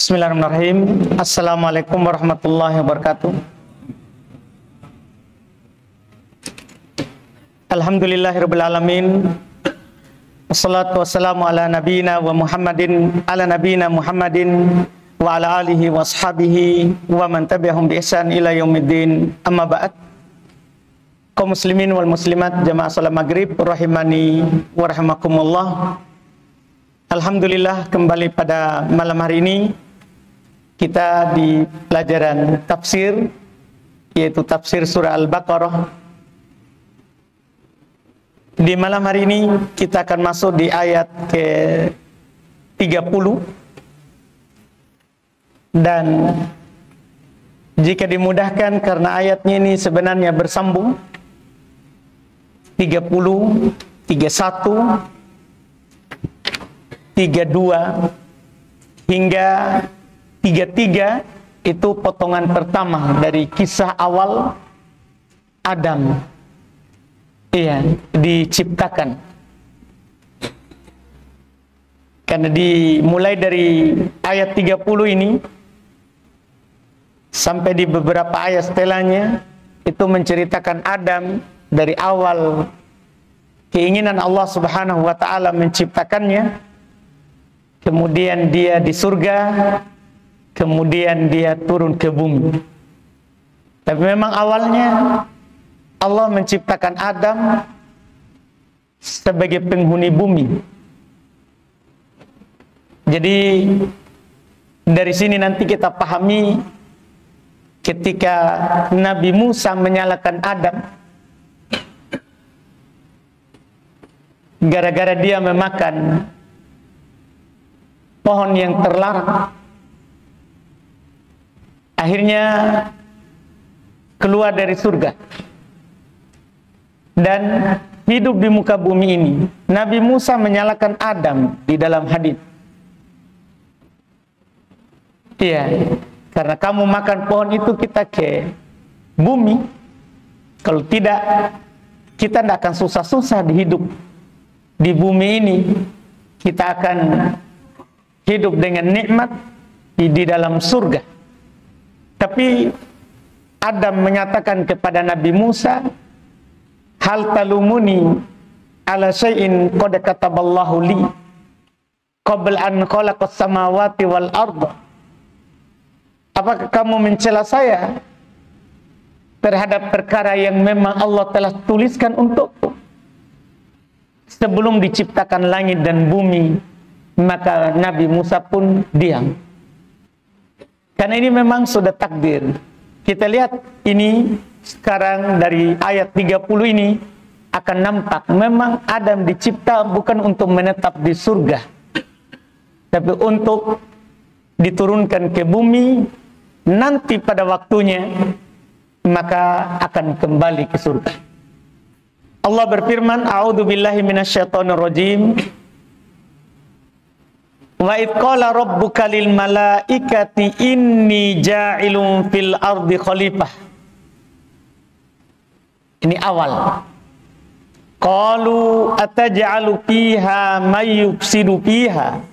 Bismillahirrahmanirrahim. Assalamualaikum warahmatullahi wabarakatuh. Alhamdulillahirabbil alamin. Wassalatu wassalamu ala nabiyyina wa Muhammadin wa ala alihi wa ashabihi wa man tabi'ahum bi ihsan ila yaumiddin. Amma ba'd. Kaum muslimin wal muslimat jamaah salat maghrib rahimani wa rahimakumullah. Alhamdulillah, kembali pada malam hari ini kita di pelajaran tafsir, yaitu tafsir surah Al-Baqarah. Di malam hari ini kita akan masuk di ayat ke-30. Dan jika dimudahkan, karena ayatnya ini sebenarnya bersambung, 30, 31, 32 hingga 33 itu potongan pertama dari kisah awal Adam diciptakan. Karena dimulai dari ayat 30 ini sampai di beberapa ayat setelahnya itu menceritakan Adam dari awal keinginan Allah Subhanahu wa taala menciptakannya, kemudian dia di surga, kemudian dia turun ke bumi. Tapi memang awalnya Allah menciptakan Adam sebagai penghuni bumi. Jadi dari sini nanti kita pahami ketika Nabi Musa menyalahkan Adam gara-gara dia memakan pohon yang terlarang, akhirnya keluar dari surga dan hidup di muka bumi ini. Nabi Musa menyalahkan Adam di dalam hadits. Karena kamu makan pohon itu, kita ke bumi. Kalau tidak, kita tidak akan susah-susah hidup di bumi ini. Kita akan hidup dengan nikmat di dalam surga. Tapi Adam menyatakan kepada Nabi Musa, hal talumuni ala syai'in qad kataballahu li qabla an khalaqas samawati wal arda. Apakah kamu mencela saya terhadap perkara yang memang Allah telah tuliskan untukku sebelum diciptakan langit dan bumi? Maka Nabi Musa pun diam. Karena ini memang sudah takdir. Kita lihat ini sekarang dari ayat 30 ini akan nampak memang Adam dicipta bukan untuk menetap di surga, tapi untuk diturunkan ke bumi. Nanti pada waktunya maka akan kembali ke surga. Allah berfirman, a'udzubillahi minasyaitonirrajim. Wa id qala rabbuka lil malaikati inni ja'ilun fil ardi khalifah. Ini awal. Qalu ataj'alu fiha may yufsidu fiha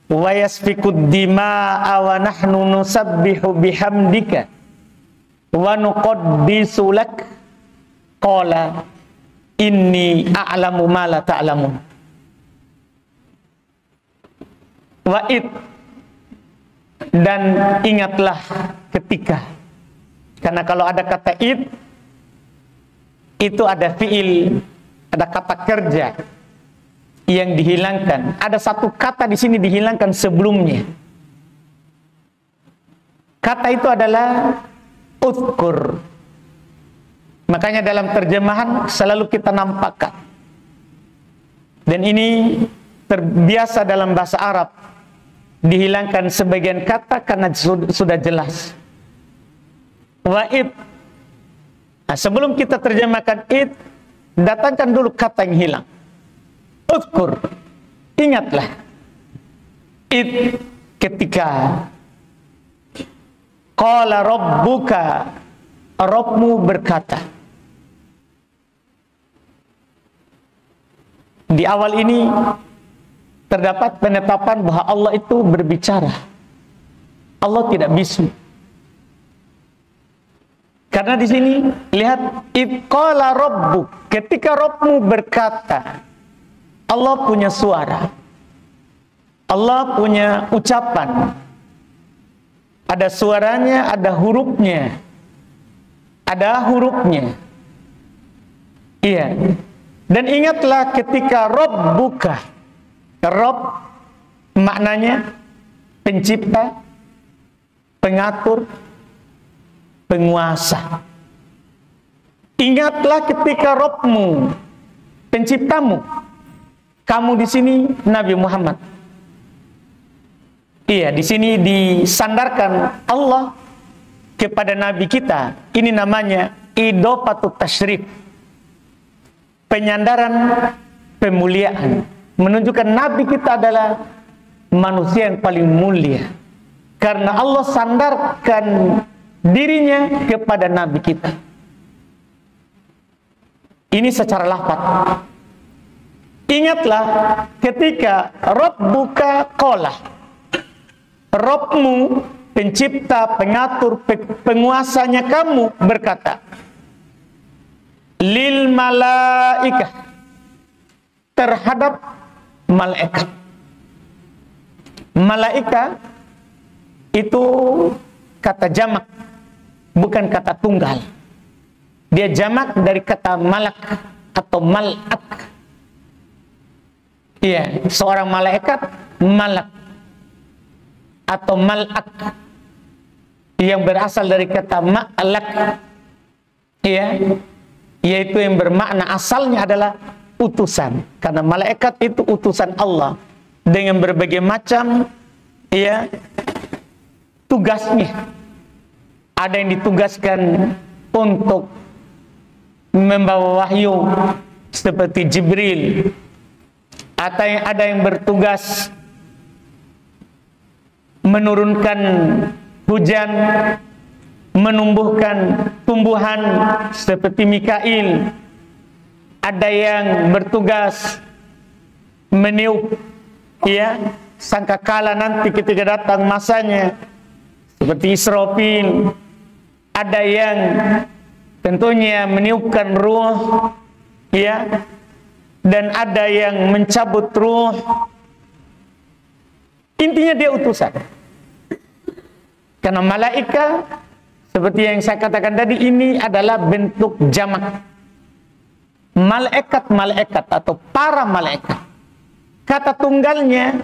wa yasfikud dima'a wa nahnu nusabbihu bihamdika wa nuqaddisu lak. Qala inni a'lamu ma la ta'lamun. Wa'id, dan ingatlah ketika. Karena kalau ada kata id, itu ada fiil, ada kata kerja yang dihilangkan. Ada satu kata di sini dihilangkan sebelumnya. Kata itu adalah uzkur. Makanya dalam terjemahan selalu kita nampakkan. Dan ini terbiasa dalam bahasa Arab, dihilangkan sebagian kata karena sudah jelas. Wa'id. Nah, sebelum kita terjemahkan id, datangkan dulu kata yang hilang. Uzkur, ingatlah. Id, ketika qala rabbuka, Rabbmu berkata. Di awal ini terdapat penetapan bahwa Allah itu berbicara. Allah tidak bisu. Karena di sini lihat, iqala rabbuk, ketika Rabbmu berkata, Allah punya suara, Allah punya ucapan, ada suaranya, ada hurufnya, iya. Dan ingatlah ketika Rabbuka, Rabb maknanya pencipta, pengatur, penguasa. Ingatlah ketika Rabbmu, penciptamu. Kamu di sini Nabi Muhammad. Iya, di sini disandarkan Allah kepada Nabi kita. Ini namanya idopatut tasyrif, penyandaran pemuliaan, menunjukkan Nabi kita adalah manusia yang paling mulia karena Allah sandarkan dirinya kepada Nabi kita. Ini secara lafaz. Ingatlah ketika Rabbuka qala, Rabbmu, pencipta, pengatur, penguasanya kamu berkata, lil malaikah, terhadap malaikat. Malaika itu kata jamak, bukan kata tunggal. Dia jamak dari kata malak atau malak. Iya, seorang malaikat malak atau malak yang berasal dari kata ma'lak, iya, yaitu yang bermakna asalnya adalah utusan. Karena malaikat itu utusan Allah dengan berbagai macam, ya, tugasnya. Ada yang ditugaskan untuk membawa wahyu seperti Jibril, atau ada yang bertugas menurunkan hujan, menumbuhkan tumbuhan seperti Mikail. Ada yang bertugas meniup, ya, sangkakala nanti ketika datang masanya seperti Israfil. Ada yang tentunya meniupkan ruh, ya, dan ada yang mencabut ruh. Intinya dia utusan. Karena malaika, seperti yang saya katakan tadi, ini adalah bentuk jamak. Malaikat-malaikat atau para malaikat. Kata tunggalnya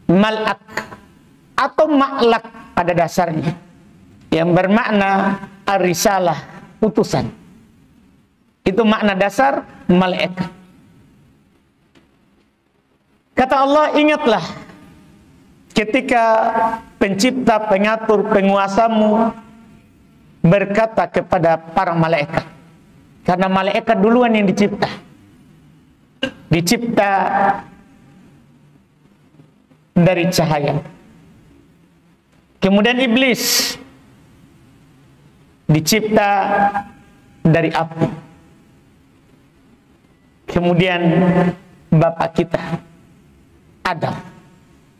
malak atau maklak pada dasarnya, yang bermakna ar-risalah, utusan. Itu makna dasar malaikat. Kata Allah, ingatlah ketika pencipta, pengatur, penguasamu berkata kepada para malaikat. Karena malaikat duluan yang dicipta. Dicipta dari cahaya. Kemudian iblis dicipta dari api. Kemudian bapak kita Adam.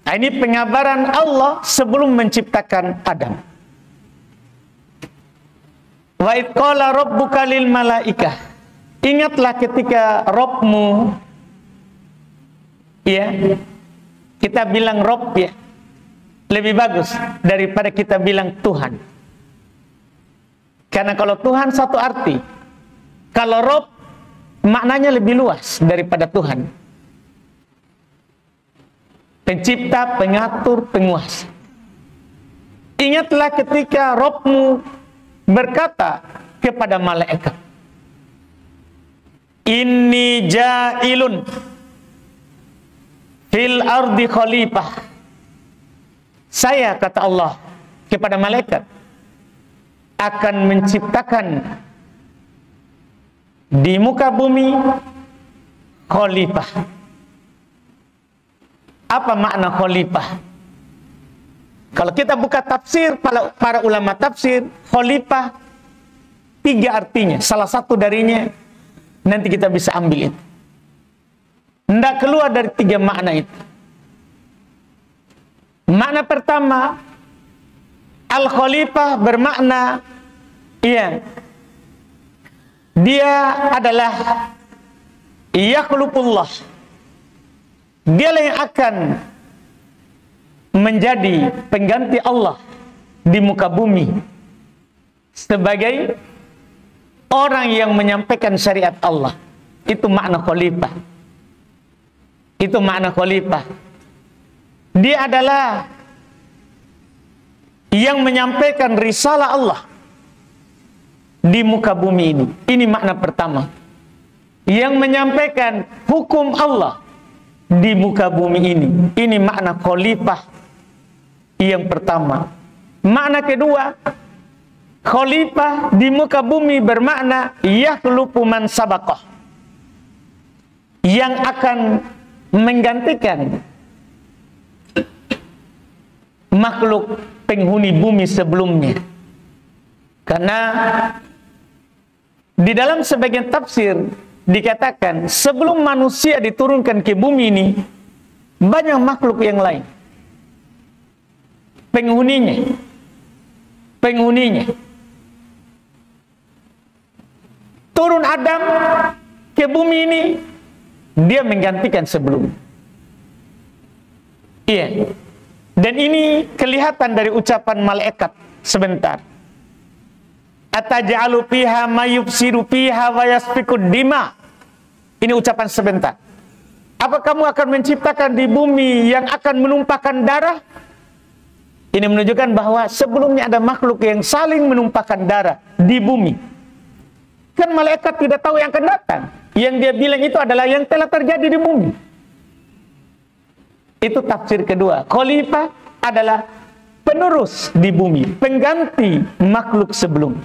Nah, ini pengabaran Allah sebelum menciptakan Adam. Wa id qala rabbuka lil malaikah. Ingatlah ketika Rabbmu, ya, kita bilang Rabb, ya, lebih bagus daripada kita bilang Tuhan. Karena kalau Tuhan satu arti, kalau Rabb maknanya lebih luas daripada Tuhan. Pencipta, pengatur, penguasa. Ingatlah ketika Rabbmu berkata kepada malaikat, inni ja'ilun fil ardi khalifah. Saya, kata Allah kepada malaikat, akan menciptakan di muka bumi khalifah. Apa makna khalifah? Kalau kita buka tafsir, para ulama tafsir, khalifah tiga artinya. Salah satu darinya nanti kita bisa ambil itu. Tidak keluar dari tiga makna itu. Makna pertama, Al-Khalifah bermakna dia adalah yakhluqullah. Dialah yang akan menjadi pengganti Allah di muka bumi sebagai orang yang menyampaikan syariat Allah. Itu makna khalifah. Itu makna khalifah. Dia adalah yang menyampaikan risalah Allah di muka bumi ini. Ini makna pertama. Yang menyampaikan hukum Allah di muka bumi ini. Ini makna khalifah yang pertama. Makna kedua, khalifah di muka bumi bermakna yakhluqu man sabaqah, yang akan menggantikan makhluk penghuni bumi sebelumnya. Karena di dalam sebagian tafsir dikatakan sebelum manusia diturunkan ke bumi ini, banyak makhluk yang lain penghuninya. Turun Adam ke bumi ini, dia menggantikan sebelum. Iya. Dan ini kelihatan dari ucapan malaikat sebentar. Ataj'alu fiha may yufsidu fiha wa yasfikud dima. Ini ucapan sebentar. Apa kamu akan menciptakan di bumi yang akan menumpahkan darah? Ini menunjukkan bahwa sebelumnya ada makhluk yang saling menumpahkan darah di bumi. Kan malaikat tidak tahu yang akan datang. Yang dia bilang itu adalah yang telah terjadi di bumi. Itu tafsir kedua. Khalifah adalah penerus di bumi, pengganti makhluk sebelum.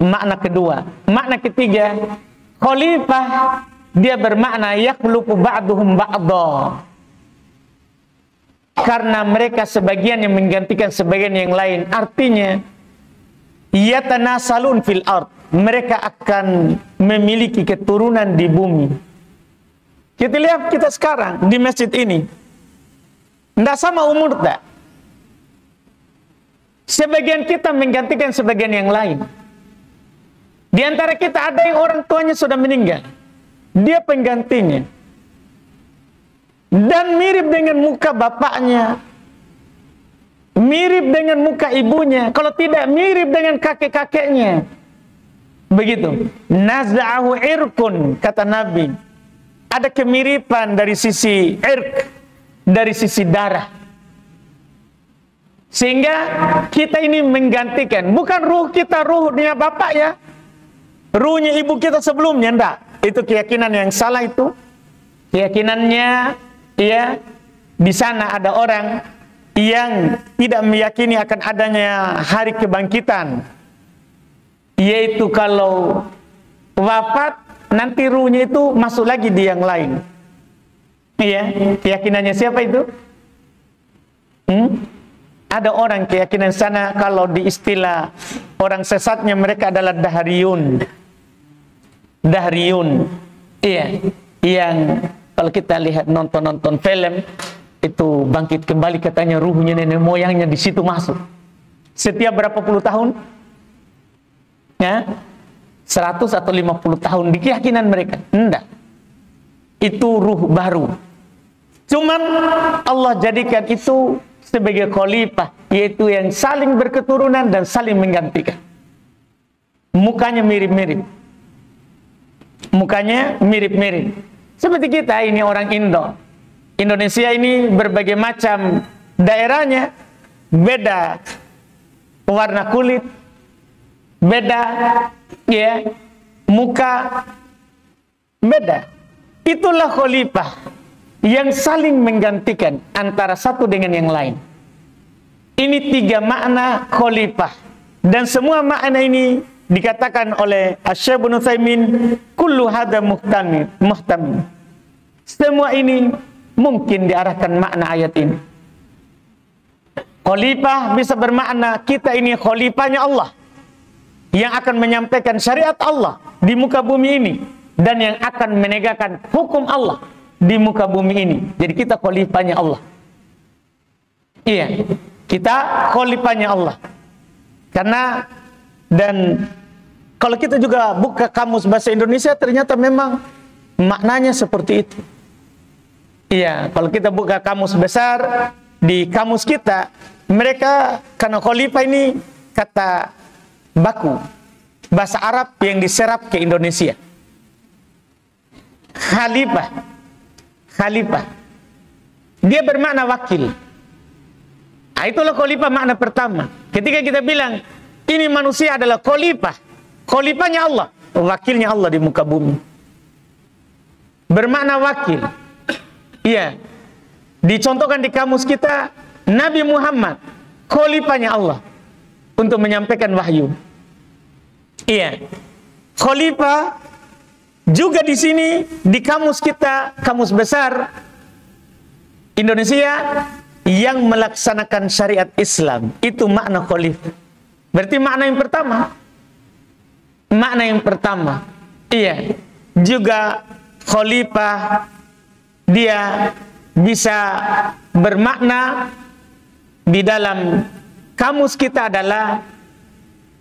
Makna kedua. Makna ketiga, khalifah dia bermakna yakhluqu ba'duhum ba'dha. Karena mereka sebagian yang menggantikan sebagian yang lain. Artinya yatanasalun fil ard. Mereka akan memiliki keturunan di bumi. Kita lihat kita sekarang di masjid ini, tidak sama umur tak. Sebagian kita menggantikan sebagian yang lain. Di antara kita ada yang orang tuanya sudah meninggal, dia penggantinya. Dan mirip dengan muka bapaknya, mirip dengan muka ibunya, kalau tidak mirip dengan kakek-kakeknya. Begitu. Naz'ahu irkun, kata Nabi. Ada kemiripan dari sisi irk, dari sisi darah. Sehingga kita ini menggantikan, bukan ruh kita, ruhnya bapak ya, ruhnya ibu kita sebelumnya, enggak. Itu keyakinan yang salah itu. Keyakinannya, ya, di sana ada orang yang tidak meyakini akan adanya hari kebangkitan. Yaitu kalau wafat, nanti ruhnya itu masuk lagi di yang lain. Iya, keyakinannya siapa itu? Ada orang keyakinan sana, kalau di istilah orang sesatnya mereka adalah dahriyun. Dahriyun. Iya, yang kalau kita lihat nonton film itu bangkit kembali, katanya ruhnya nenek moyangnya di situ masuk. Setiap berapa puluh tahun? Ya. 100 atau 50 tahun di keyakinan mereka. Enggak. Itu ruh baru. Cuman Allah jadikan itu sebagai khalifah, yaitu yang saling berketurunan dan saling menggantikan. Mukanya mirip-mirip. Mukanya mirip-mirip. Seperti kita ini orang Indo. Indonesia ini berbagai macam daerahnya, beda warna kulit, beda ya muka, beda. Itulah khalifah yang saling menggantikan antara satu dengan yang lain. Ini 3 makna khalifah, dan semua makna ini dikatakan oleh Asy-Syaikh Ibnu Utsaimin, kullu hadza muhtamil. Semua ini mungkin diarahkan makna ayat ini. Khalifah bisa bermakna kita ini khalifahnya Allah, yang akan menyampaikan syariat Allah di muka bumi ini, dan yang akan menegakkan hukum Allah di muka bumi ini. Jadi kita khalifahnya Allah. Iya, Kita khalifahnya Allah. Karena dan kalau kita juga buka kamus bahasa Indonesia, ternyata memang maknanya seperti itu. Iya, kalau kita buka kamus besar di kamus kita, mereka karena khalifah ini kata baku bahasa Arab yang diserap ke Indonesia. Khalifah. Dia bermakna wakil. Nah, itulah khalifah makna pertama. Ketika kita bilang ini manusia adalah khalifah, khalifahnya Allah, wakilnya Allah di muka bumi. Bermakna wakil. Iya. Dicontohkan di kamus kita, Nabi Muhammad khalifahnya Allah untuk menyampaikan wahyu. Iya. Khalifah juga di sini di kamus kita, kamus besar Indonesia yang melaksanakan syariat Islam. Itu makna khalifah. Berarti makna yang pertama. Makna yang pertama. Iya. Juga khalifah dia bisa bermakna di dalam kamus kita adalah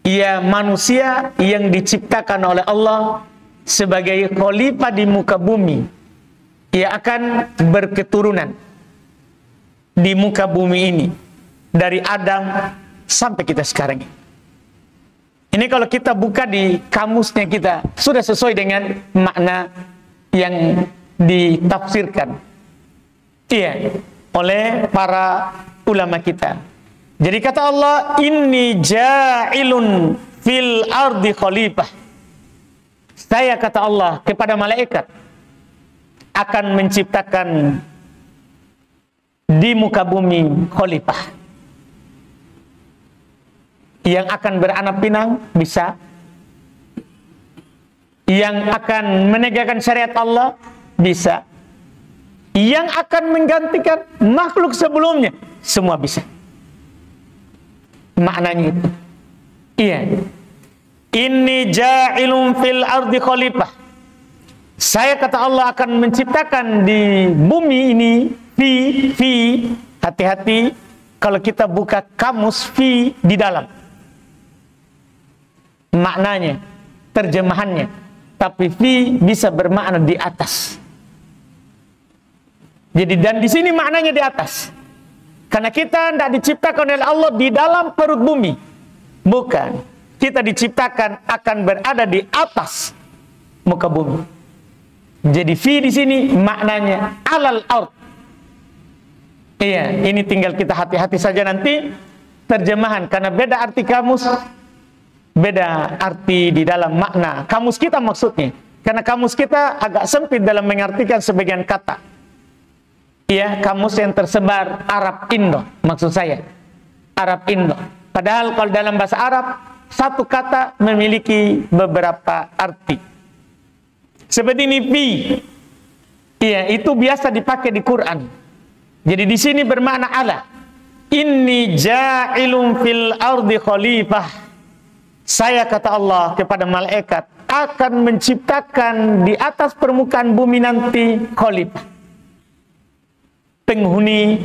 ia manusia yang diciptakan oleh Allah sebagai khalifah di muka bumi. Ia akan berketurunan di muka bumi ini dari Adam sampai kita sekarang. Ini kalau kita buka di kamusnya kita sudah sesuai dengan makna yang ditafsirkan oleh para ulama kita. Jadi kata Allah, inni ja'ilun fil ardi khalifah. Saya kata Allah kepada malaikat akan menciptakan di muka bumi khalifah yang akan beranak pinang, bisa, yang akan menegakkan syariat Allah, bisa, yang akan menggantikan makhluk sebelumnya, semua bisa. Maknanya itu. Iya. Inni ja'ilun fil ardi khalifah. Saya kata Allah akan menciptakan di bumi ini fi hati-hati kalau kita buka kamus fi di dalam. Maknanya, terjemahannya. Tapi fi bisa bermakna di atas. Jadi dan di sini maknanya di atas. Karena kita tidak diciptakan oleh Allah di dalam perut bumi. Bukan. Kita diciptakan akan berada di atas muka bumi. Jadi fi di sini maknanya alal ard. Iya, ini tinggal kita hati-hati saja nanti terjemahan. Karena beda arti kamus, beda arti di dalam makna. Kamus kita maksudnya. Karena kamus kita agak sempit dalam mengartikan sebagian kata. Iya, kamus yang tersebar Arab Indo, maksud saya. Arab Indo. Padahal kalau dalam bahasa Arab, satu kata memiliki beberapa arti. Seperti ini fi. Iya, itu biasa dipakai di Quran. Jadi di sini bermakna ala. Inni ja'ilun fil ardi khalifah. Saya kata Allah kepada malaikat akan menciptakan di atas permukaan bumi nanti khalifah. Penghuni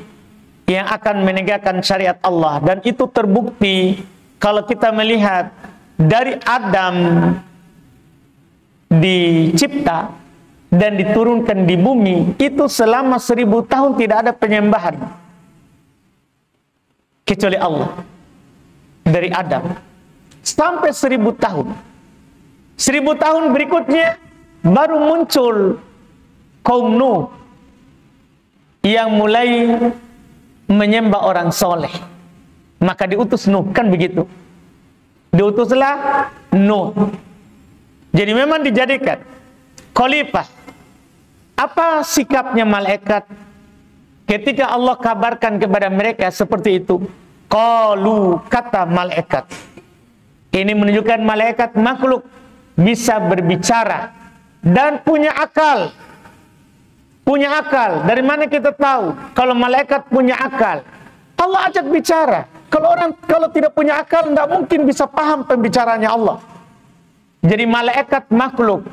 yang akan menegakkan syariat Allah. Dan itu terbukti kalau kita melihat dari Adam dicipta dan diturunkan di bumi, itu selama 1000 tahun tidak ada penyembahan kecuali Allah. Dari Adam sampai 1000 tahun. 1000 tahun berikutnya baru muncul kaum Nuh yang mulai menyembah orang soleh. Maka diutus Nuh, kan begitu. Diutuslah Nuh. Jadi memang dijadikan khalifah. Apa sikapnya malaikat ketika Allah kabarkan kepada mereka seperti itu? Qalu, kata malaikat. Ini menunjukkan malaikat makhluk bisa berbicara dan punya akal. Punya akal. Dari mana kita tahu kalau malaikat punya akal? Allah ajak bicara. Kalau tidak punya akal, tidak mungkin bisa paham pembicaranya Allah. Jadi malaikat makhluk.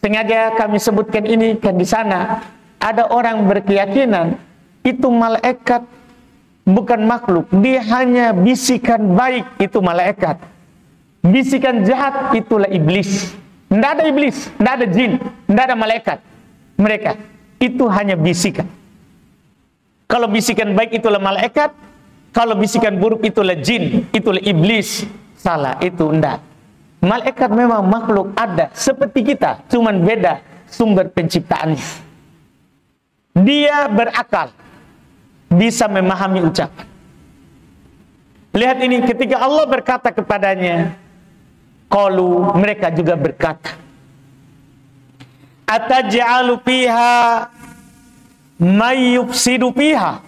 Sengaja kami sebutkan ini kan di sana ada orang berkeyakinan itu malaikat bukan makhluk. Dia hanya bisikan baik, itu malaikat. Bisikan jahat, itulah iblis. Tidak ada iblis, tidak ada jin, tidak ada malaikat. Mereka, itu hanya bisikan. Kalau bisikan baik itulah malaikat, kalau bisikan buruk itulah jin, itulah iblis. Salah, itu tidak. Malaikat memang makhluk ada seperti kita, cuman beda sumber penciptaannya. Dia berakal, bisa memahami ucapan. Lihat ini, ketika Allah berkata kepadanya, qalu, mereka juga berkata, ataj'alu fiha may yufsidu fiha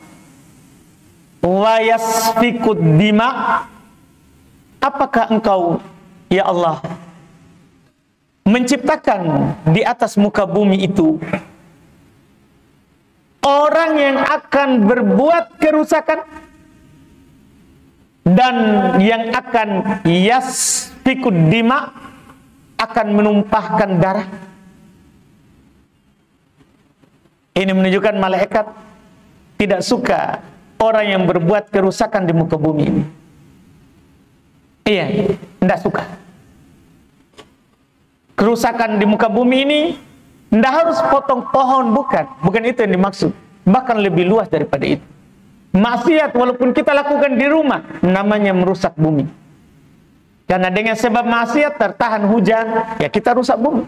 wa yasfikud dima. Apakah engkau, ya Allah, menciptakan di atas muka bumi itu orang yang akan berbuat kerusakan dan yang akan yasfikud dima, akan menumpahkan darah? Ini menunjukkan malaikat tidak suka orang yang berbuat kerusakan di muka bumi ini. Iya, tidak suka. Kerusakan di muka bumi ini tidak harus potong pohon, bukan itu yang dimaksud. Bahkan lebih luas daripada itu. Maksiat walaupun kita lakukan di rumah, namanya merusak bumi. Karena dengan sebab maksiat tertahan hujan, ya kita rusak bumi.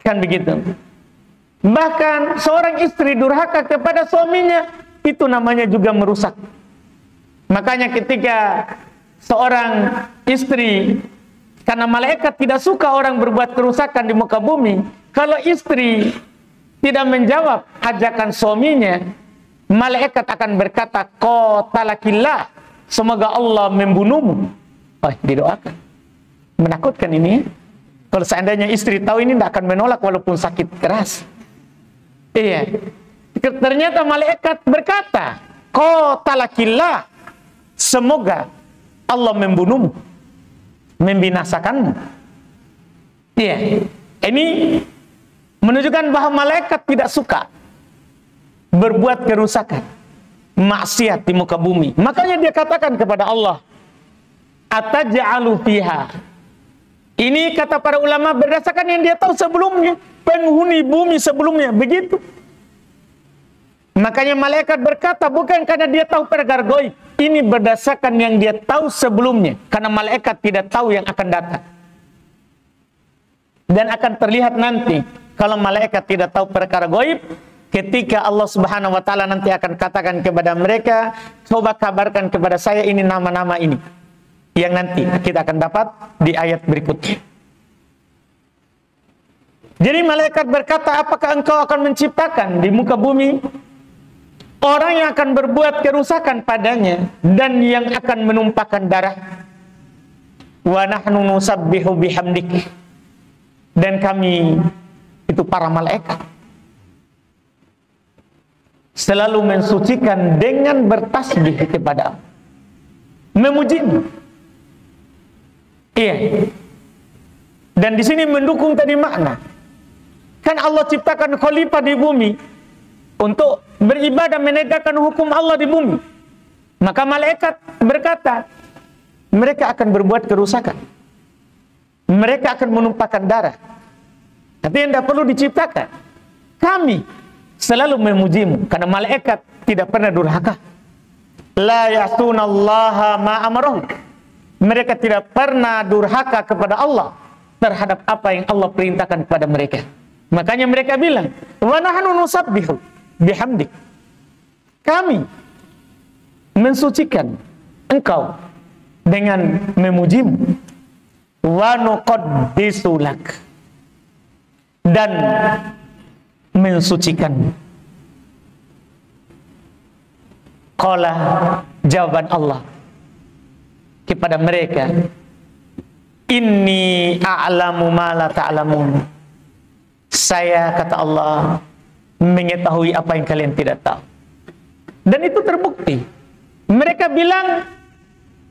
Kan begitu. Bahkan seorang istri durhaka kepada suaminya, itu namanya juga merusak. Makanya ketika seorang istri, karena malaikat tidak suka orang berbuat kerusakan di muka bumi, kalau istri tidak menjawab ajakan suaminya, malaikat akan berkata, qatalakillah, semoga Allah membunuhmu. Oh, didoakan. Menakutkan ini. Kalau seandainya istri tahu ini, tidak akan menolak walaupun sakit keras. Iya. Ternyata malaikat berkata, qatalakillah, semoga Allah membunuhmu, membinasakanmu. Iya. Ini menunjukkan bahwa malaikat tidak suka berbuat kerusakan, maksiat di muka bumi. Makanya dia katakan kepada Allah, ataj'alu fiha. Ini kata para ulama berdasarkan yang dia tahu sebelumnya, penghuni bumi sebelumnya, begitu. Makanya malaikat berkata bukan karena dia tahu perkara gaib, ini berdasarkan yang dia tahu sebelumnya, karena malaikat tidak tahu yang akan datang. Dan akan terlihat nanti kalau malaikat tidak tahu perkara gaib, ketika Allah Subhanahu wa taala nanti akan katakan kepada mereka, coba kabarkan kepada saya ini nama-nama ini, yang nanti kita akan dapat di ayat berikutnya. Jadi malaikat berkata, apakah engkau akan menciptakan di muka bumi orang yang akan berbuat kerusakan padanya dan yang akan menumpahkan darah? Wa nahnu nusabbihu bihamdik. Dan kami, itu para malaikat, selalu mensucikan dengan bertasbih kepada, memujimu. Iya. Dan di sini mendukung tadi makna. Kan Allah ciptakan khalifah di bumi untuk beribadah menegakkan hukum Allah di bumi. Maka malaikat berkata, mereka akan berbuat kerusakan. Mereka akan menumpahkan darah. Tapi yang tidak perlu diciptakan. Kami selalu memujimu, karena malaikat tidak pernah durhaka. La ya'sunallaha ma amarahu. Mereka tidak pernah durhaka kepada Allah terhadap apa yang Allah perintahkan kepada mereka. Makanya mereka bilang, wa nahnu nusabbihu bihamdik. Kami mensucikan engkau dengan memujimu. Wa nuqaddisu lak, dan mensucikanmu. Qala, jawaban Allah kepada mereka, inni a'lamu ma la ta'lamun. Saya, kata Allah, mengetahui apa yang kalian tidak tahu. Dan itu terbukti. Mereka bilang,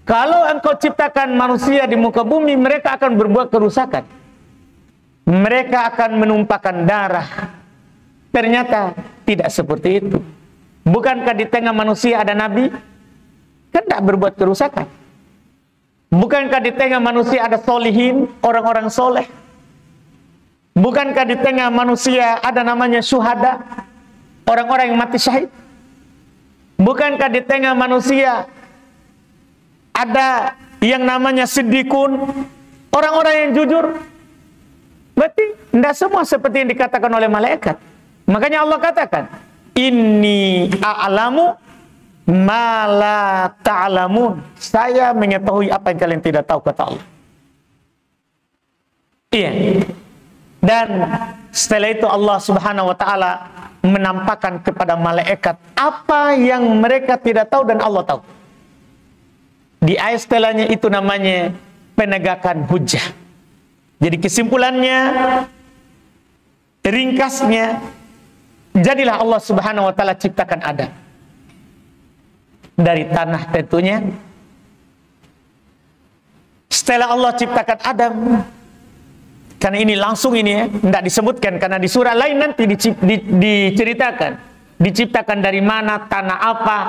kalau engkau ciptakan manusia di muka bumi, mereka akan berbuat kerusakan. Mereka akan menumpahkan darah. Ternyata tidak seperti itu. Bukankah di tengah manusia ada nabi? Kan tidak berbuat kerusakan. Bukankah di tengah manusia ada solihin, orang-orang soleh? Bukankah di tengah manusia ada namanya syuhada, orang-orang yang mati syahid? Bukankah di tengah manusia ada yang namanya siddiqun, orang-orang yang jujur? Berarti tidak semua seperti yang dikatakan oleh malaikat. Makanya Allah katakan, inni a'lamu ma la ta'lamun. Saya mengetahui apa yang kalian tidak tahu, kata Allah. Iya. Dan setelah itu Allah Subhanahu wa taala menampakkan kepada malaikat apa yang mereka tidak tahu dan Allah tahu. Di ayat setelahnya itu namanya penegakan hujjah. Jadi kesimpulannya, ringkasnya, jadilah Allah Subhanahu wa taala ciptakan Adam dari tanah tentunya. Setelah Allah ciptakan Adam, karena ini langsung ini ya, tidak disebutkan karena di surah lain nanti diceritakan diciptakan dari mana, tanah apa.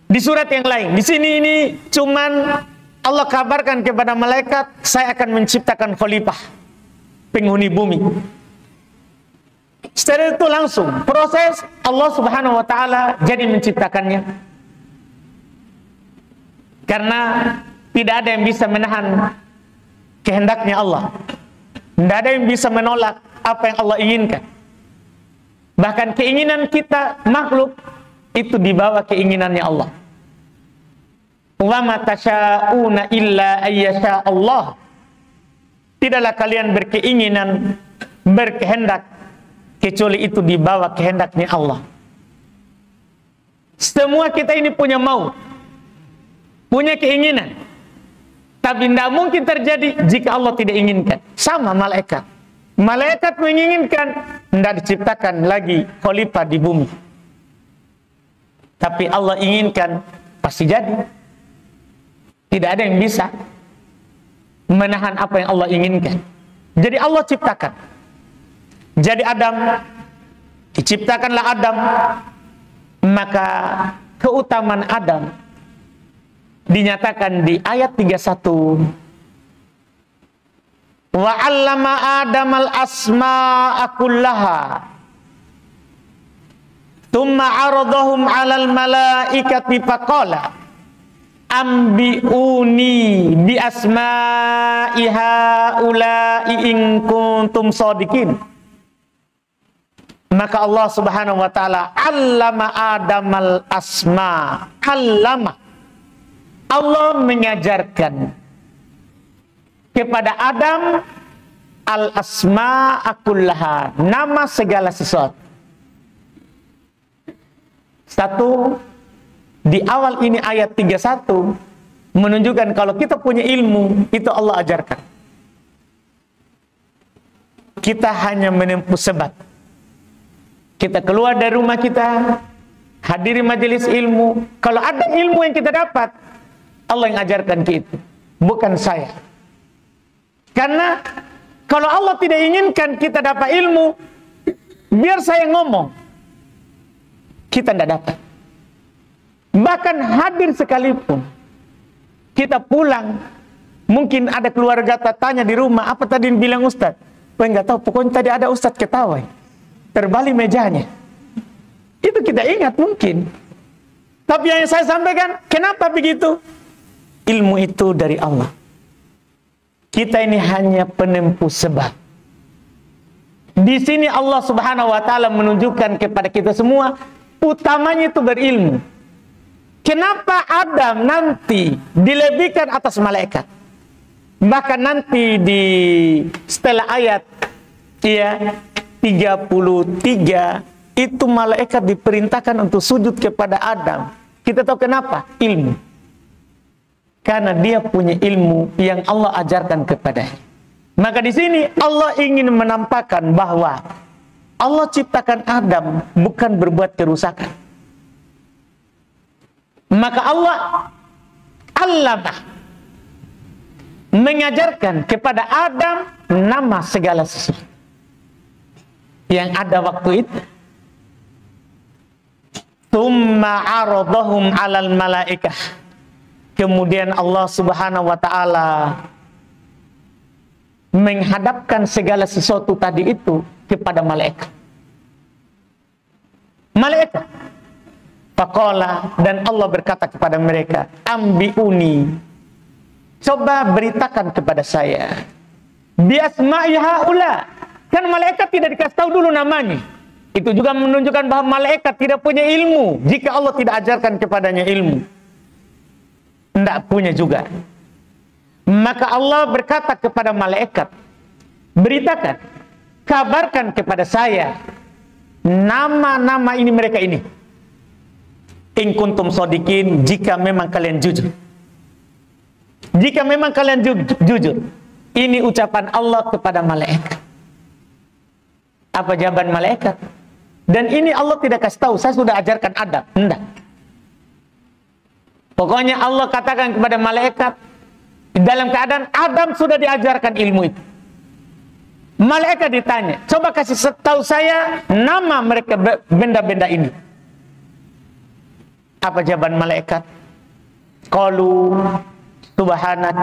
Di surat yang lain, di sini ini cuman Allah kabarkan kepada malaikat, saya akan menciptakan khalifah, penghuni bumi. Setelah itu langsung proses Allah Subhanahu wa taala jadi menciptakannya. Karena tidak ada yang bisa menahan kehendaknya Allah. Tidak ada yang bisa menolak apa yang Allah inginkan. Bahkan keinginan kita makhluk itu dibawa keinginannya Allah. Wa ma tasyauna illa ayyasha Allah. Tidaklah kalian berkeinginan, berkehendak kecuali itu dibawa kehendaknya Allah. Semua kita ini punya mau, punya keinginan, tapi tidak mungkin terjadi jika Allah tidak inginkan. Sama malaikat. Malaikat menginginkan, tidak diciptakan lagi khalifah di bumi. Tapi Allah inginkan, pasti jadi. Tidak ada yang bisa menahan apa yang Allah inginkan. Jadi Allah ciptakan. Jadi Adam, diciptakanlah Adam. Maka keutamaan Adam dinyatakan di ayat 31. Wa 'allama Adamal asma'a kullaha. Tsumma 'aradahum 'alal malaikati faqala ambi'uni bi asma'i haula'i in kuntum shadiqin. Maka Allah Subhanahu wa taala 'allama Adamal asma. 'Allama, Allah mengajarkan kepada Adam al-asma'a kullaha, nama segala sesuatu. Satu, di awal ini ayat 31 menunjukkan kalau kita punya ilmu, itu Allah ajarkan. Kita hanya menempuh sebab. Kita keluar dari rumah kita, hadiri majelis ilmu. Kalau ada ilmu yang kita dapat, Allah yang ajarkan kita, bukan saya. Karena kalau Allah tidak inginkan kita dapat ilmu, biar saya ngomong, kita tidak dapat. Bahkan hadir sekalipun, kita pulang, mungkin ada keluarga tanya di rumah, apa tadi yang bilang Ustaz? Enggak tahu, pokoknya tadi ada Ustaz ketawa, terbalik mejanya. Itu kita ingat mungkin. Tapi yang saya sampaikan, kenapa begitu? Ilmu itu dari Allah. Kita ini hanya penempuh sebab. Di sini Allah Subhanahu wa taala menunjukkan kepada kita semua, utamanya itu berilmu. Kenapa Adam nanti dilebihkan atas malaikat? Bahkan nanti di setelah ayat 33 itu malaikat diperintahkan untuk sujud kepada Adam. Kita tahu kenapa? Ilmu. Karena dia punya ilmu yang Allah ajarkan kepadanya. Maka di sini Allah ingin menampakkan bahwa Allah ciptakan Adam bukan berbuat kerusakan. Maka Allah mengajarkan kepada Adam nama segala sesuatu yang ada waktu itu. Tsumma aradahum 'alal malaikah. Kemudian Allah Subhanahu wa taala menghadapkan segala sesuatu tadi itu kepada malaikat. Malaikat. Faqala, dan Allah berkata kepada mereka, ambiuni, coba beritakan kepada saya, biasma'i haula. Kan malaikat tidak dikasih tahu dulu namanya. Itu juga menunjukkan bahwa malaikat tidak punya ilmu jika Allah tidak ajarkan kepadanya ilmu. Tidak punya juga. Maka Allah berkata kepada malaikat, beritakan, kabarkan kepada saya nama-nama ini, mereka ini. In kuntum shodikin, jika memang kalian jujur. Jika memang kalian jujur. Ini ucapan Allah kepada malaikat. Apa jawaban malaikat? Dan ini Allah tidak kasih tahu, saya sudah ajarkan adab. Enggak. Pokoknya Allah katakan kepada malaikat, dalam keadaan Adam sudah diajarkan ilmu itu. Malaikat ditanya, coba kasih tahu saya nama mereka benda-benda ini. Apa jawaban malaikat? Qalu subhanak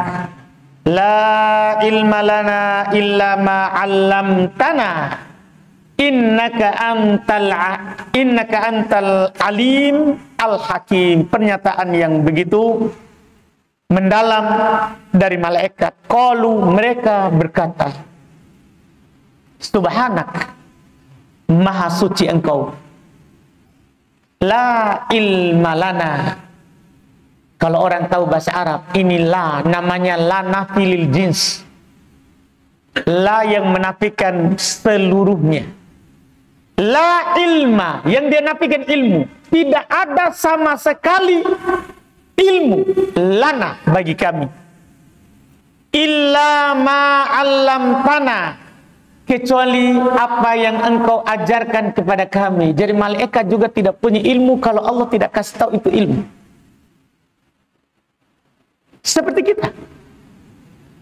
la ilma lana illa ma 'allamtana innaka antal alim al hakim. Pernyataan yang begitu mendalam dari malaikat. Qalu, mereka berkata, subhanak, maha suci engkau. La ilma lana. Kalau orang tahu bahasa Arab, ini la, namanya la nafilil jins. La yang menafikan seluruhnya. La ilma, yang dia nafikan ilmu. Tidak ada sama sekali ilmu lana bagi kami. Illa ma'allamtana, kecuali apa yang engkau ajarkan kepada kami. Jadi malaikat juga tidak punya ilmu kalau Allah tidak kasih tahu itu ilmu. Seperti kita.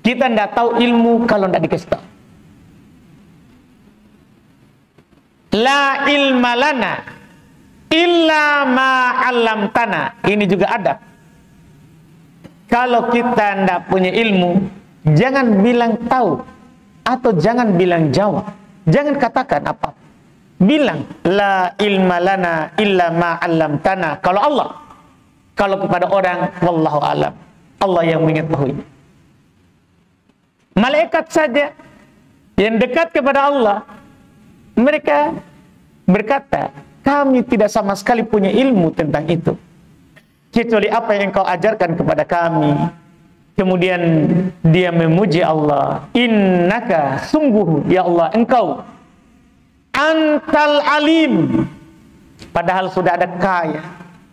Kita tidak tahu ilmu kalau tidak dikasih tahu. La ilma lana illa ma'allamtana. Ini juga adab. Kalau kita tidak punya ilmu, jangan bilang tahu atau jangan bilang jawab. Jangan katakan apa. Bilang la ilma lana illa ma'allamtana. Kalau Allah. Kalau kepada orang, wallahu alam. Allah yang mengetahui. Malaikat saja yang dekat kepada Allah, mereka berkata, kami tidak sama sekali punya ilmu tentang itu, kecuali apa yang engkau ajarkan kepada kami. Kemudian dia memuji Allah. Innaka, sungguh ya Allah, engkau antal alim. Padahal sudah ada kaya.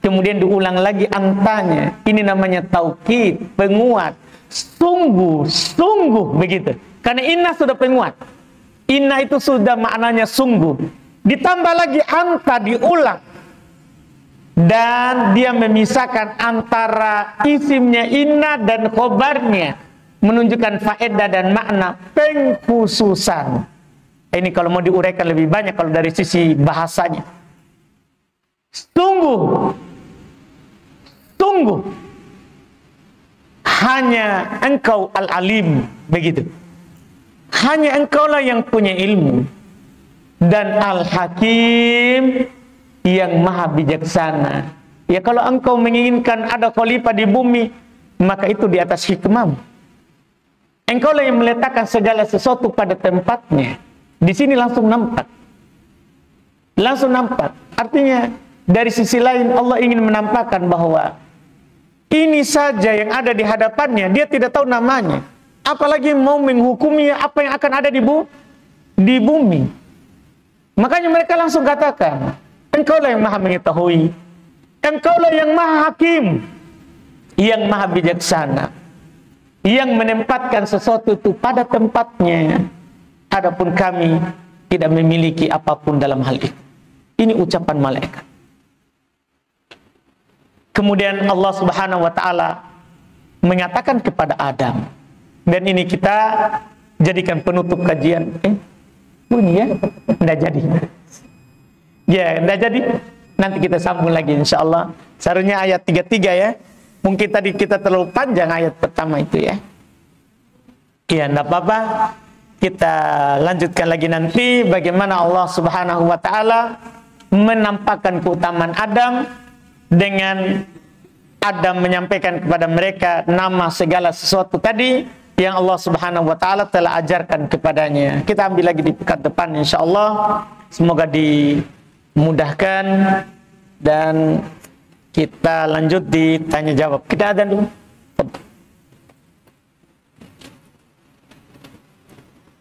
Kemudian diulang lagi antanya. Ini namanya taukid, penguat. Sungguh, sungguh begitu. Karena inna sudah penguat. Inna itu sudah maknanya sungguh. Ditambah lagi anta, diulang. Dan dia memisahkan antara isimnya inna dan khobarnya. Menunjukkan faedah dan makna pengkhususan. Ini kalau mau diuraikan lebih banyak kalau dari sisi bahasanya. Sungguh. Sungguh. Hanya engkau al-alim. Begitu. Hanya engkaulah yang punya ilmu. Dan al-hakim, yang maha bijaksana. Ya kalau engkau menginginkan ada khalifah di bumi, maka itu di atas hikmahmu. Engkaulah yang meletakkan segala sesuatu pada tempatnya. Di sini langsung nampak. Langsung nampak. Artinya dari sisi lain Allah ingin menampakkan bahwa ini saja yang ada di hadapannya, dia tidak tahu namanya. Apalagi mau menghukumnya apa yang akan ada di bumi. Makanya mereka langsung katakan, engkaulah yang maha mengetahui, engkaulah yang maha hakim, yang maha bijaksana, yang menempatkan sesuatu itu pada tempatnya. Adapun kami tidak memiliki apapun dalam hal itu. Ini ucapan malaikat. Kemudian Allah Subhanahu wa taala mengatakan kepada Adam, dan ini kita jadikan penutup kajian. Bunyi ya? Enggak jadi. Ya, enggak jadi. Nanti kita sambung lagi insyaallah. Seharusnya ayat 33 ya. Mungkin tadi kita terlalu panjang ayat pertama itu ya. Iya, enggak apa-apa. Kita lanjutkan lagi nanti bagaimana Allah Subhanahu wa taala menampakkan keutamaan Adam dengan Adam menyampaikan kepada mereka nama segala sesuatu tadi yang Allah Subhanahu wa taala telah ajarkan kepadanya. Kita ambil lagi di pekan depan insyaallah. Semoga dimudahkan dan kita lanjut di tanya jawab. Kita adzan dulu.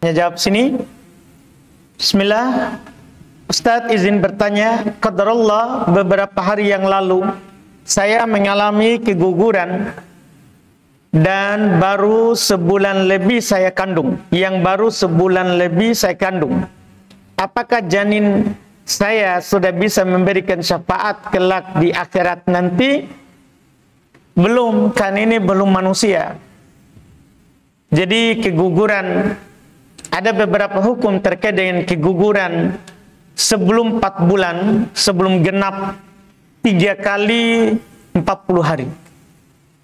Tanya jawab sini. Bismillah. Ustadz izin bertanya, qadarullah beberapa hari yang lalu saya mengalami keguguran dan baru sebulan lebih saya kandung. Yang baru sebulan lebih saya kandung. Apakah janin saya sudah bisa memberikan syafaat kelak di akhirat nanti? Belum, kan ini belum manusia. Jadi keguguran, ada beberapa hukum terkait dengan keguguran sebelum 4 bulan, sebelum genap 3 kali 40 hari.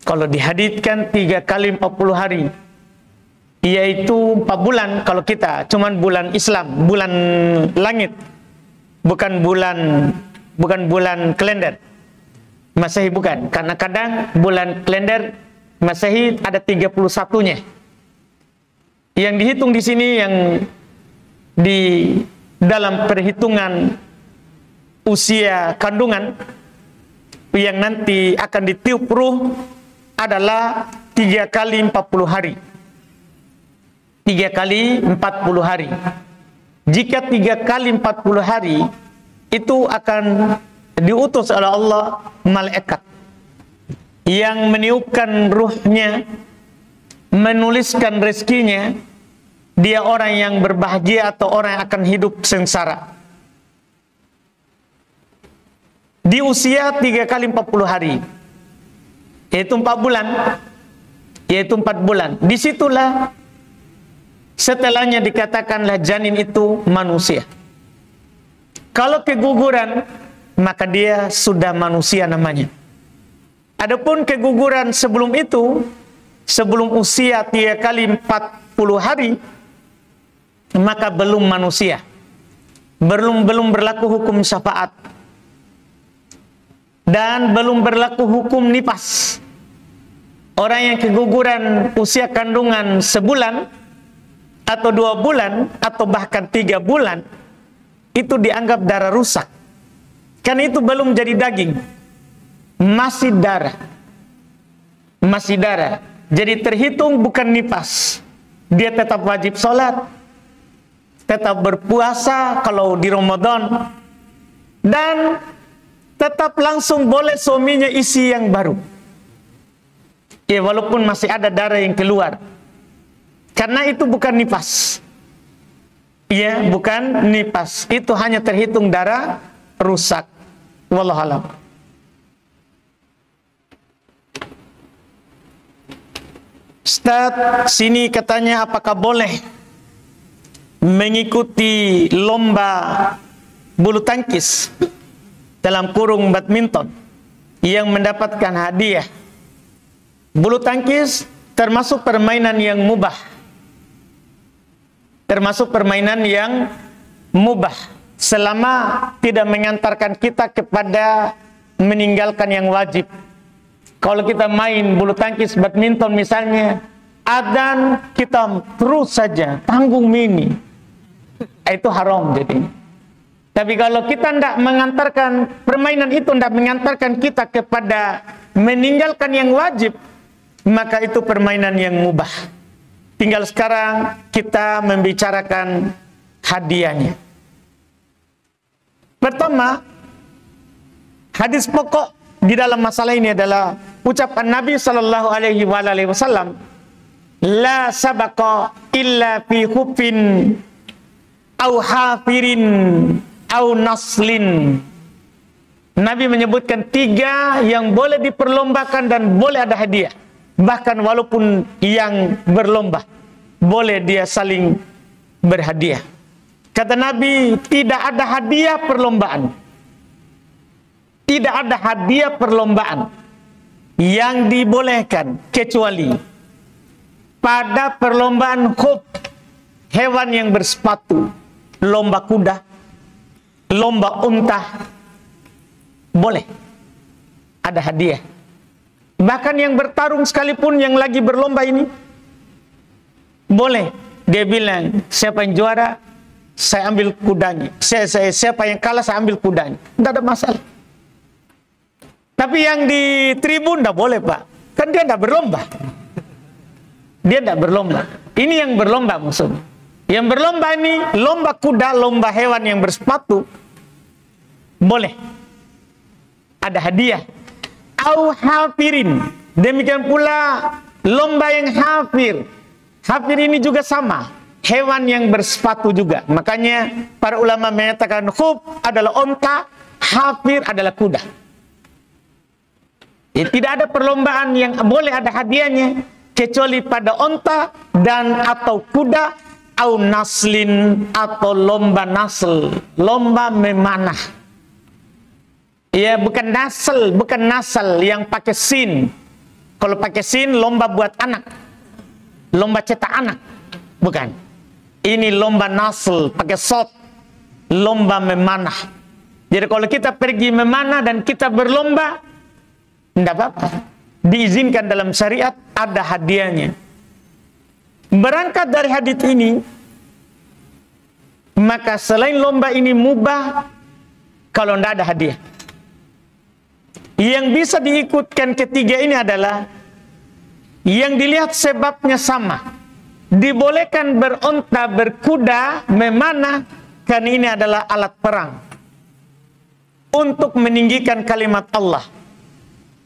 Kalau dihaditkan 3 kali 40 hari, yaitu 4 bulan kalau kita, cuman bulan Islam, bulan langit. Bukan bulan kalender Masehi, bukan. Karena kadang bulan kalender Masehi ada 31-nya. Yang dihitung di sini yang di dalam perhitungan usia kandungan yang nanti akan ditiup ruh adalah 3 kali 40 hari. 3 kali 40 hari. Jika 3 kali 40 hari itu akan diutus oleh Allah malaikat yang meniupkan ruhnya, menuliskan rezekinya, dia orang yang berbahagia atau orang yang akan hidup sengsara. Di usia 3 kali 40 hari, yaitu 4 bulan. Disitulah setelahnya dikatakanlah janin itu manusia. Kalau keguguran, maka dia sudah manusia namanya. Adapun keguguran sebelum itu, sebelum usia 3 kali 40 hari, maka belum manusia. Belum berlaku hukum syafaat. Dan belum berlaku hukum nifas. Orang yang keguguran usia kandungan sebulan, atau 2 bulan, atau bahkan 3 bulan, itu dianggap darah rusak. Karena itu belum jadi daging, masih darah. Jadi terhitung bukan nifas. Dia tetap wajib sholat, tetap berpuasa kalau di Ramadan, dan tetap langsung boleh suaminya isi yang baru. Ya, walaupun masih ada darah yang keluar. Karena itu bukan nifas. Ya, bukan nifas. Itu hanya terhitung darah rusak. Wallahu a'lam. Ustaz, sini katanya apakah boleh mengikuti lomba bulu tangkis dalam kurung badminton yang mendapatkan hadiah? Bulu tangkis termasuk permainan yang mubah. Termasuk permainan yang mubah selama tidak mengantarkan kita kepada meninggalkan yang wajib. Kalau kita main bulu tangkis badminton misalnya, adzan kita terus saja tanggung mini, itu haram jadi. Tapi kalau kita tidak mengantarkan permainan itu, tidak mengantarkan kita kepada meninggalkan yang wajib, maka itu permainan yang mubah. Tinggal sekarang kita membicarakan hadiahnya. Pertama, hadis pokok di dalam masalah ini adalah ucapan Nabi Sallallahu Alaihi Wasallam, la sabaqa illa fi khufin au hafirin au naslin. Nabi menyebutkan 3 yang boleh diperlombakan dan boleh ada hadiah. Bahkan walaupun yang berlomba, boleh dia saling berhadiah. Kata Nabi, tidak ada hadiah perlombaan. Tidak ada hadiah perlombaan yang dibolehkan kecuali pada perlombaan khuf, hewan yang bersepatu, lomba kuda, lomba unta, boleh ada hadiah. Bahkan yang bertarung sekalipun yang lagi berlomba ini boleh. Dia bilang, siapa yang juara saya ambil kudanya, siapa yang kalah saya ambil kudanya, tidak ada masalah. Tapi yang di tribun tidak boleh, Pak, kan dia tidak berlomba. Dia tidak berlomba. Ini yang berlomba maksudnya. Yang berlomba ini lomba kuda, lomba hewan yang bersepatu, boleh ada hadiah. Au hafirin, demikian pula lomba yang hafir. Hafir ini juga sama, hewan yang bersepatu juga. Makanya para ulama menyatakan khuf adalah onta, hafir adalah kuda. Ya, tidak ada perlombaan yang boleh ada hadiahnya kecuali pada onta dan atau kuda, au naslin atau lomba nasl, lomba memanah. Ya, bukan nasal yang pakai sin. Kalau pakai sin lomba buat anak, lomba cetak anak, bukan. Ini lomba nasl pakai sod, lomba memanah. Jadi kalau kita pergi memanah dan kita berlomba, tidak apa-apa, diizinkan dalam syariat, ada hadiahnya. Berangkat dari hadits ini, maka selain lomba ini mubah kalau tidak ada hadiah. Yang bisa diikutkan ketiga ini adalah yang dilihat sebabnya sama. Dibolehkan beronta, berkuda, memanah, karena ini adalah alat perang untuk meninggikan kalimat Allah.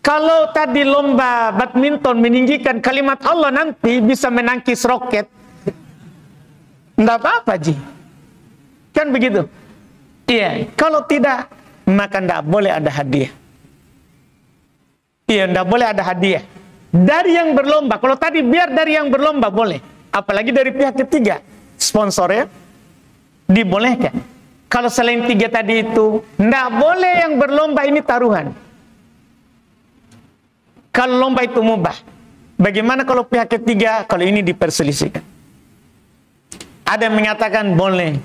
Kalau tadi lomba badminton meninggikan kalimat Allah, nanti bisa menangkis roket, tidak apa-apa, Ji. Kan begitu? Iya, kalau tidak, maka tidak boleh ada hadiah. Iya, tidak boleh ada hadiah dari yang berlomba. Kalau tadi biar dari yang berlomba boleh, apalagi dari pihak ketiga, sponsornya dibolehkan. Kalau selain tiga tadi itu, tidak boleh yang berlomba ini taruhan. Kalau lomba itu mubah, bagaimana kalau pihak ketiga, kalau ini diperselisihkan? Ada yang mengatakan boleh.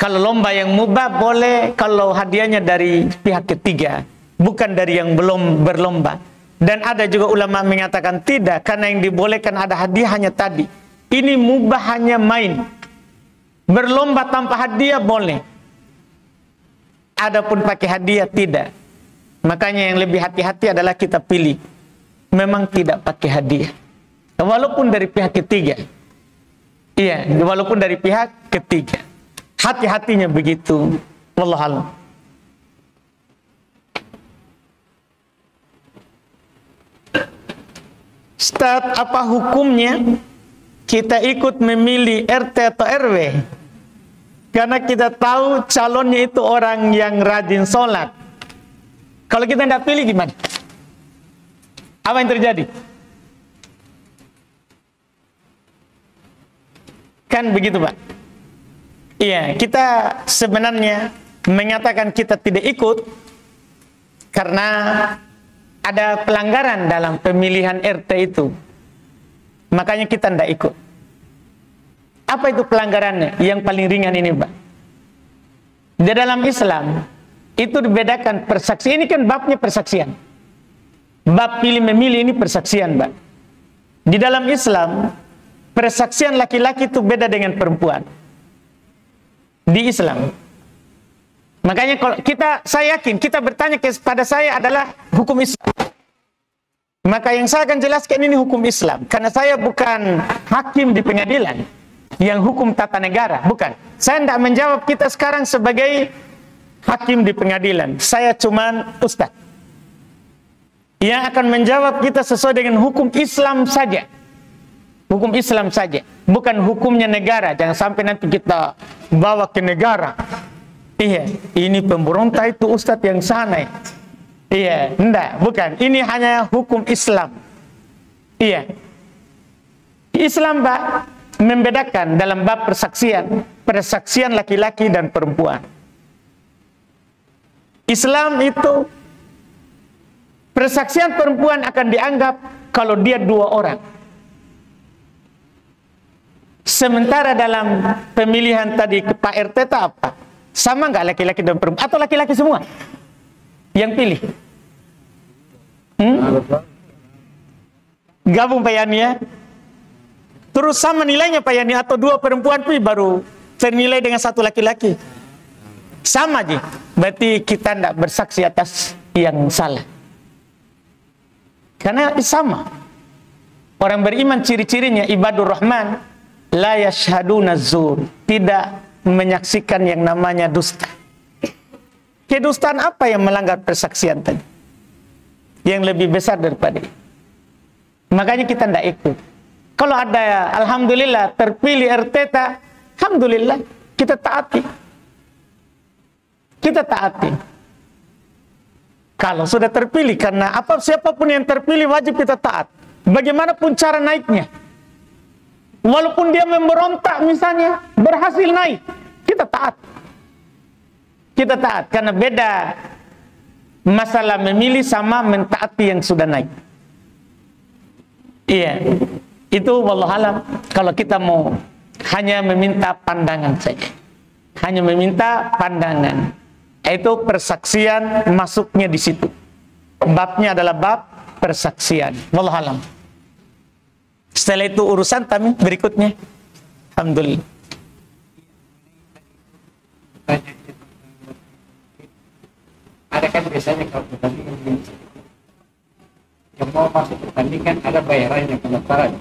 Kalau lomba yang mubah boleh, kalau hadiahnya dari pihak ketiga, bukan dari yang belum berlomba. Dan ada juga ulama mengatakan tidak, karena yang dibolehkan ada hadiah hanya tadi. Ini mubah hanya main. Berlomba tanpa hadiah boleh. Adapun pakai hadiah tidak. Makanya yang lebih hati-hati adalah kita pilih memang tidak pakai hadiah. Walaupun dari pihak ketiga. Iya, walaupun dari pihak ketiga. Hati-hatinya begitu. Wallahu a'lam. Ustaz, apa hukumnya kita ikut memilih RT atau RW? Karena kita tahu calonnya itu orang yang rajin sholat. Kalau kita tidak pilih gimana? Apa yang terjadi? Kan begitu, Pak? Iya, kita sebenarnya menyatakan kita tidak ikut karena ada pelanggaran dalam pemilihan RT itu. Makanya kita tidak ikut. Apa itu pelanggarannya? Yang paling ringan ini, Pak. Di dalam Islam itu dibedakan persaksian. Ini kan babnya persaksian. Bab pilih memilih ini persaksian, Pak. Di dalam Islam, persaksian laki-laki itu beda dengan perempuan. Di Islam. Makanya kalau saya yakin, kita bertanya kepada saya adalah hukum Islam. Maka yang saya akan jelaskan ini hukum Islam. Karena saya bukan hakim di pengadilan yang hukum tata negara, bukan. Saya tidak menjawab kita sekarang sebagai hakim di pengadilan. Saya cuma ustaz yang akan menjawab kita sesuai dengan hukum Islam saja. Hukum Islam saja, bukan hukumnya negara. Jangan sampai nanti kita bawa ke negara. Iya, ini pemberontak itu ustadz yang sana. Iya, enggak, bukan. Ini hanya hukum Islam. Iya. Islam, Pak, membedakan dalam bab persaksian laki-laki dan perempuan. Islam itu persaksian perempuan akan dianggap kalau dia 2 orang. Sementara dalam pemilihan tadi ke Pak RT itu apa? Sama nggak laki-laki dan perempuan? Atau laki-laki semua yang pilih? Gabung Pak Yani ya. Terus sama nilainya Pak Yani, atau 2 perempuan pun baru ternilai dengan 1 laki-laki? Sama aja. Berarti kita tidak bersaksi atas yang salah. Karena sama. Orang beriman ciri-cirinya ibadur rahman la yashhaduna zur, tidak menyaksikan yang namanya dusta. Kedustaan apa yang melanggar persaksian tadi? Yang lebih besar daripada itu. Makanya kita tidak ikut. Kalau ada alhamdulillah terpilih RT, alhamdulillah kita taati. Kita taati. Kalau sudah terpilih, karena siapapun yang terpilih wajib kita taat. Bagaimanapun cara naiknya. Walaupun dia memberontak misalnya, berhasil naik, kita taat. Kita taat, karena beda masalah memilih sama mentaati yang sudah naik. Iya, itu wallahualam. Kalau kita mau hanya meminta pandangan saja, hanya meminta pandangan, itu persaksian masuknya di situ. Babnya adalah bab persaksian. Wallahualam. Setelah itu urusan kami berikutnya. Alhamdulillah. Ada kan biasanya kalau pertandingan yang mau masuk pertandingan ada bayarannya, pendaftaran.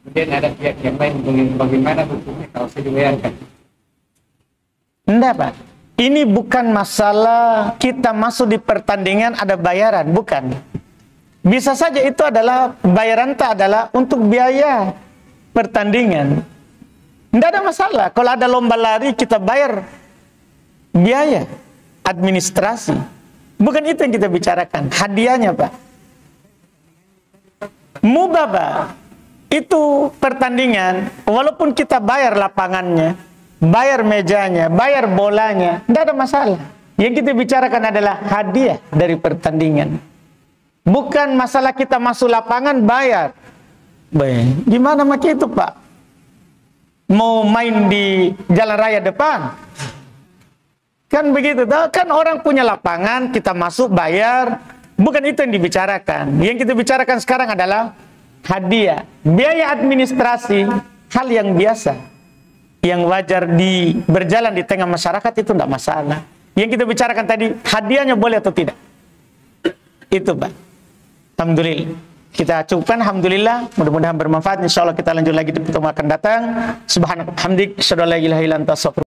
Kemudian ada pihak yang lain, bagaimana hukumnya kalau saya dibayarkan? Enggak Pak, ini bukan masalah kita masuk di pertandingan ada bayaran, bukan. Bisa saja itu adalah bayaran adalah untuk biaya pertandingan. Tidak ada masalah. Kalau ada lomba lari kita bayar biaya administrasi. Bukan itu yang kita bicarakan. Hadiahnya Pak. Mubah Pak. Itu pertandingan. Walaupun kita bayar lapangannya, bayar mejanya, bayar bolanya, tidak ada masalah. Yang kita bicarakan adalah hadiah dari pertandingan. Bukan masalah kita masuk lapangan bayar. Gimana macam itu Pak? Mau main di jalan raya depan? Kan begitu. Kan orang punya lapangan, kita masuk bayar. Bukan itu yang dibicarakan. Yang kita bicarakan sekarang adalah hadiah. Biaya administrasi, hal yang biasa. Yang wajar berjalan di tengah masyarakat itu tidak masalah. Yang kita bicarakan tadi, hadiahnya boleh atau tidak? Itu Pak. Alhamdulillah. Kita cukupkan, alhamdulillah. Mudah-mudahan bermanfaat. Insyaallah kita lanjut lagi di pertemuan akan datang. Subhanallah, hamdik, syada la ilaha illa anta,